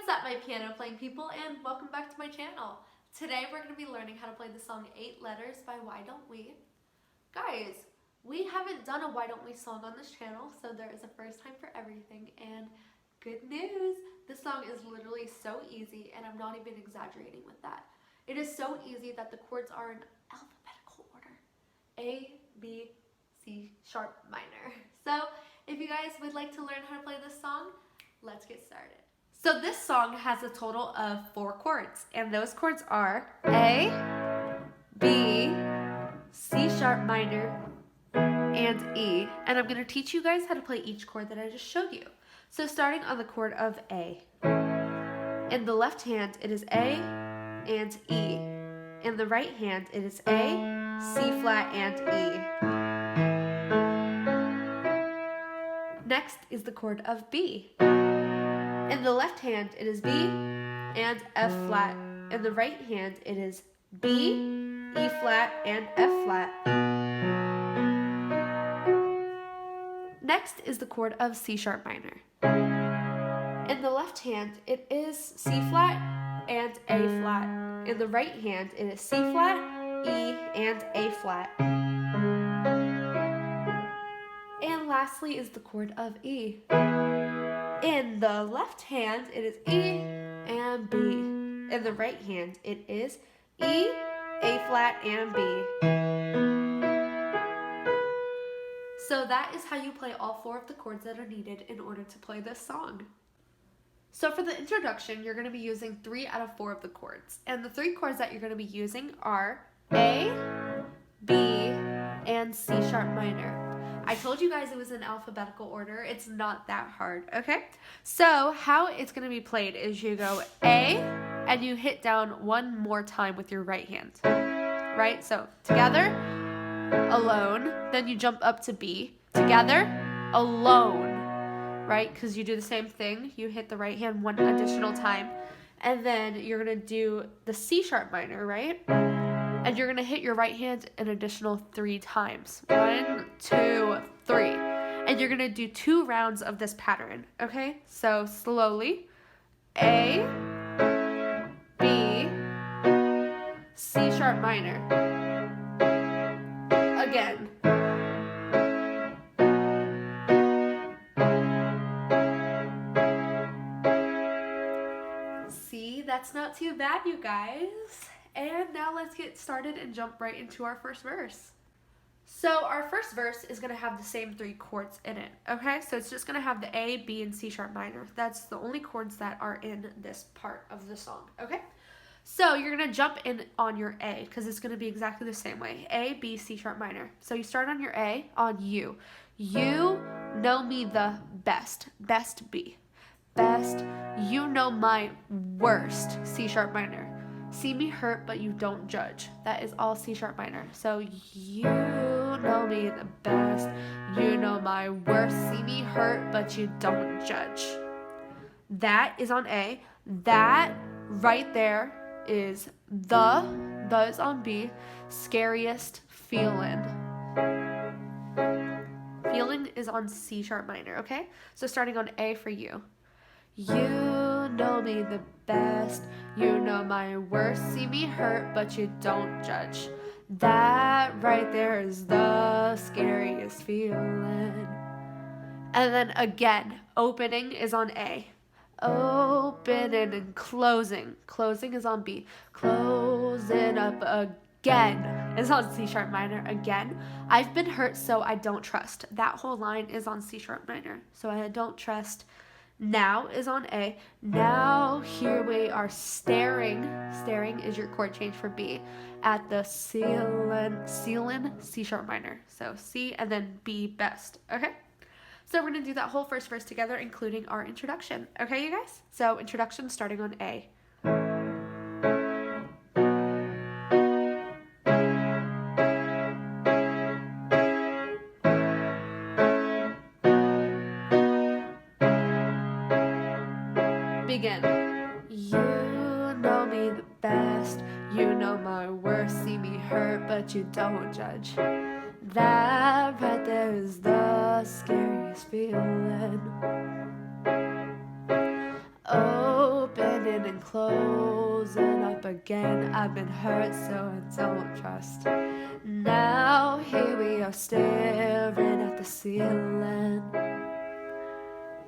What's up, my piano playing people, and welcome back to my channel. Today we're going to be learning how to play the song 8 Letters by Why Don't We? Guys, we haven't done a Why Don't We song on this channel, so there is a first time for everything, and good news, this song is literally so easy, and I'm not even exaggerating with that. It is so easy that the chords are in alphabetical order. A, B, C sharp minor. So if you guys would like to learn how to play this song, let's get started. So this song has a total of 4 chords, and those chords are A, B, C sharp minor, and E. And I'm going to teach you guys how to play each chord that I just showed you. So starting on the chord of A. In the left hand, it is A and E. In the right hand, it is A, C flat, and E. Next is the chord of B. In the left hand, it is B and F flat. In the right hand, it is B, E flat, and F flat. Next is the chord of C sharp minor. In the left hand, it is C flat and A flat. In the right hand, it is C flat, E, and A flat. And lastly is the chord of E. In the left hand, it is E and B. In the right hand, it is E, A flat, and B. So that is how you play all 4 of the chords that are needed in order to play this song. So for the introduction, you're going to be using 3 out of 4 of the chords. And the 3 chords that you're going to be using are A, B, and C sharp minor. I told you guys it was in alphabetical order. It's not that hard, okay? So how it's going to be played is you go A, and you hit down 1 more time with your right hand, right? So together, alone, then you jump up to B, together, alone, right? Because you do the same thing. You hit the right hand 1 additional time, and then you're going to do the C sharp minor, right? And you're going to hit your right hand an additional 3 times. 1, 2, 3. And you're going to do 2 rounds of this pattern, okay? So slowly. A, B, C sharp minor. Again. See, that's not too bad, you guys. And now let's get started and jump right into our first verse. So our first verse is going to have the same 3 chords in it, okay? So it's just going to have the A, B, and C sharp minor. That's the only chords that are in this part of the song, okay? So you're going to jump in on your A because it's going to be exactly the same way. A, B, C sharp minor. So you start on your A on U. You know me the best. Best B. Best. You know my worst. C sharp minor. See me hurt, but you don't judge. That is all C sharp minor. So you know me the best. You know my worst. See me hurt, but you don't judge. That is on A. That right there is the is on B. Scariest feeling. Feeling is on C sharp minor, okay? So starting on A for you. You know me the best, you know my worst, see me hurt, but you don't judge. That right there is the scariest feeling. And then again, opening is on A. Opening and closing. Closing is on B. Closing up again is on C sharp minor again. I've been hurt, so I don't trust. That whole line is on C sharp minor, so I don't trust. Now is on A. Now here we are staring. Staring is your chord change for B at the ceiling, C sharp minor. So C and then B best. Okay? So we're going to do that whole first verse together, including our introduction. Okay, you guys? So introduction starting on A. Begin. You know me the best, you know my worst, see me hurt, but you don't judge. That right there is the scariest feeling. Open been closing up again. I've been hurt, so I don't trust. Now here we are staring at the ceiling.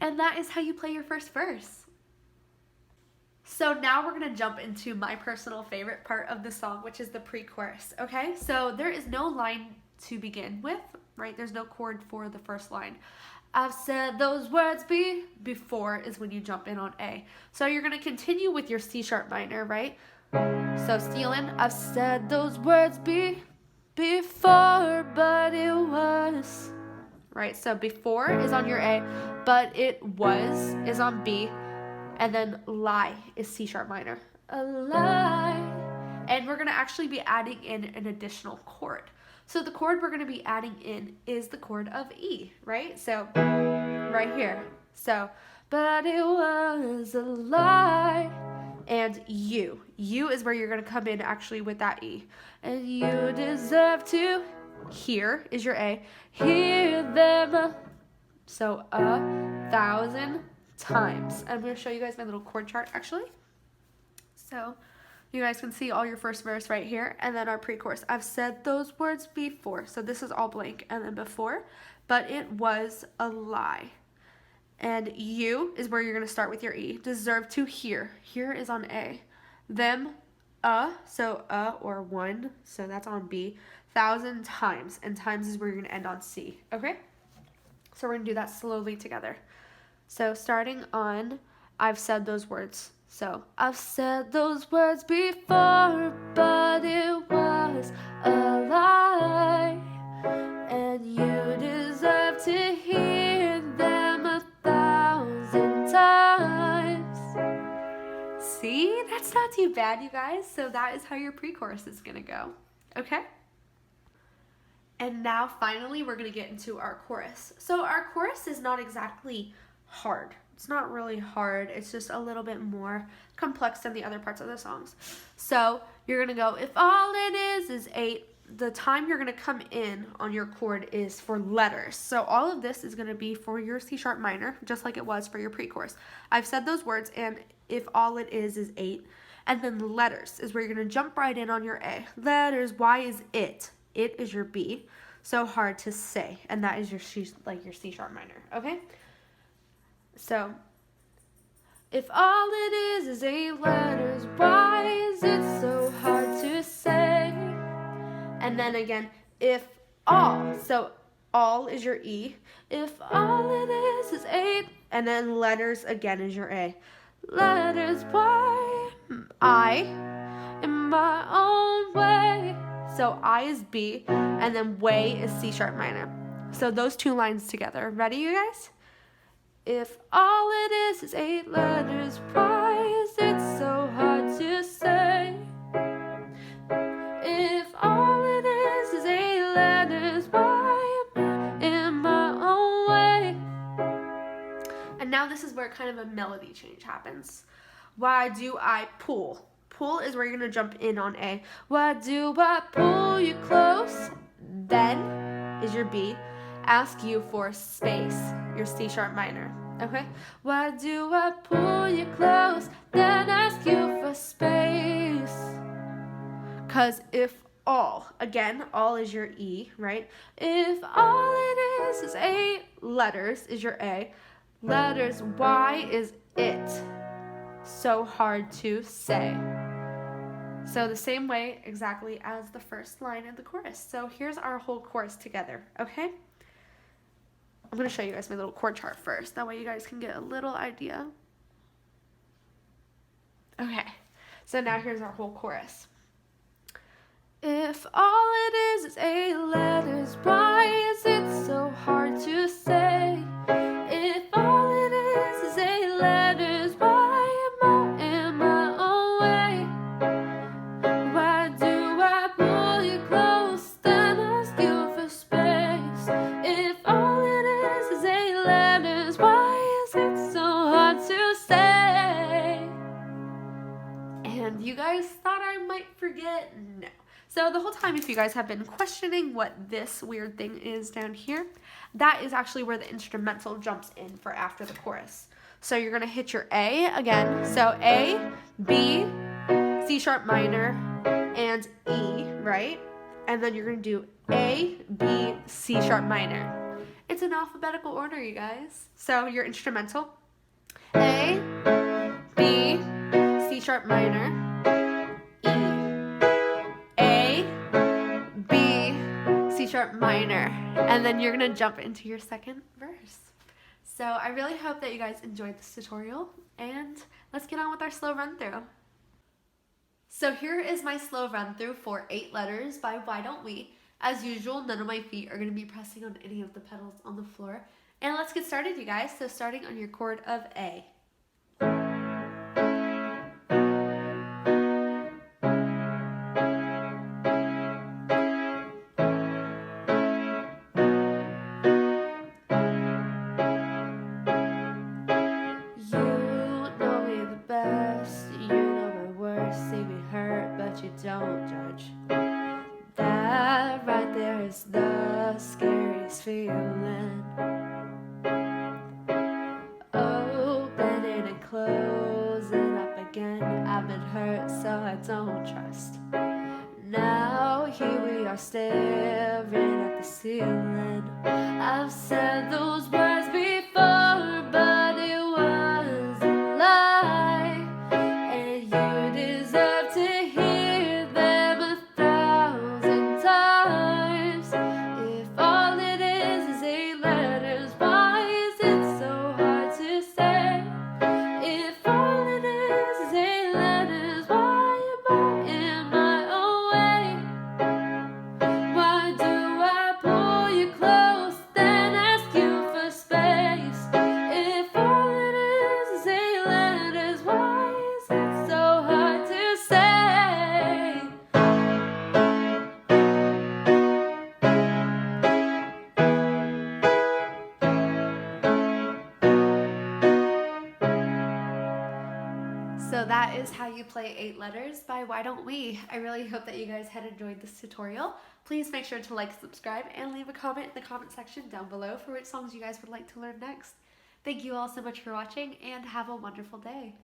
And that is how you play your first verse. So now we're going to jump into my personal favorite part of the song, which is the pre-chorus, okay? So there is no line to begin with, right? There's no chord for the first line. I've said those words before is when you jump in on A. So you're going to continue with your C sharp minor, right? So stealing, I've said those words before, but it was, right? So before is on your A, but it was is on B, and then lie is C sharp minor. A lie. And we're going to actually be adding in an additional chord. So the chord we're going to be adding in is the chord of E, right? So right here. So, but it was a lie. And U. U is where you're going to come in actually with that E. And you deserve to, here is your A, hear them. So 1,000 times. I'm going to show you guys my little chord chart actually. So you guys can see all your first verse right here, and then our pre-chorus. I've said those words before, so this is all blank, and then before, but it was a lie. And you is where you're going to start with your E. Deserve to hear. Here is on A. Them, so or one, so that's on B. 1,000 times, and times is where you're going to end on C, okay? So we're going to do that slowly together. So starting on, I've said those words. So, I've said those words before, but it was a lie. And you deserve to hear them 1,000 times. See? That's not too bad, you guys. So that is how your pre-chorus is going to go. Okay? And now, finally, we're going to get into our chorus. So our chorus is not exactly hard. It's not really hard. It's just a little bit more complex than the other parts of the songs. So you're going to go, if all it is 8, the time you're going to come in on your chord is for letters. So all of this is going to be for your C sharp minor, just like it was for your pre-chorus. I've said those words, and if all it is 8. And then letters is where you're going to jump right in on your A. Letters, Y is it. It is your B. So hard to say. And that is your C sharp minor. Okay? So, if all it is 8 letters, why is it so hard to say? And then again, if all, so all is your E. If all it is 8, and then letters again is your A. Letters, why? I, in my own way. So I is B, and then way is C sharp minor. So those two lines together. Ready, you guys? If all it is 8 letters, why is it so hard to say? If all it is 8 letters, why am I in my own way? And now this is where kind of a melody change happens. Why do I pull? Pull is where you're going to jump in on A. Why do I pull you close? Then is your B. Ask you for space, your C sharp minor. Okay? Why do I pull you close, then ask you for space? Because if all, again, all is your E, right? If all it is 8 letters is your A, letters, Y is it. So hard to say. So the same way exactly as the first line of the chorus. So here's our whole chorus together, okay? I'm going to show you guys my little chord chart first. That way you guys can get a little idea. Okay, so now here's our whole chorus. If all it is 8 letters, why is it so hard to say? If all it is 8 letters, why am I in my own way? Why do I pull you close, then ask you for space? If all it is 8 letters, why is it so hard to say? And you guys thought I might forget? No. So the whole time, if you guys have been questioning what this weird thing is down here, that is actually where the instrumental jumps in for after the chorus. So you're going to hit your A again. So A, B, C sharp minor, and E, right? And then you're going to do A, B, C sharp minor. It's in alphabetical order, you guys. So your instrumental, A, B, C sharp minor, E, A, B, C sharp minor. And then you're going to jump into your second verse. So I really hope that you guys enjoyed this tutorial, and let's get on with our slow run through. So here is my slow run through for 8 letters by Why Don't We. As usual, none of my feet are going to be pressing on any of the pedals on the floor. And let's get started, you guys. So starting on your chord of A. You don't judge. That right there is the scariest feeling. Opening and closing up again. I've been hurt, so I don't trust. Now here we are staring at the ceiling. I've said those words before, but it was a lie. And you deserve to hear them 1,000 times. If all it is 8 letters, why is it so hard to say? If all it is 8 letters, why am I in my own way? Why do I pull you close, then ask you for space? If all it is 8 letters, why is it so hard to say? So that is how you play 8 letters by Why Don't We. I really hope that you guys had enjoyed this tutorial. Please make sure to like, subscribe, and leave a comment in the comment section down below for which songs you guys would like to learn next. Thank you all so much for watching, and have a wonderful day.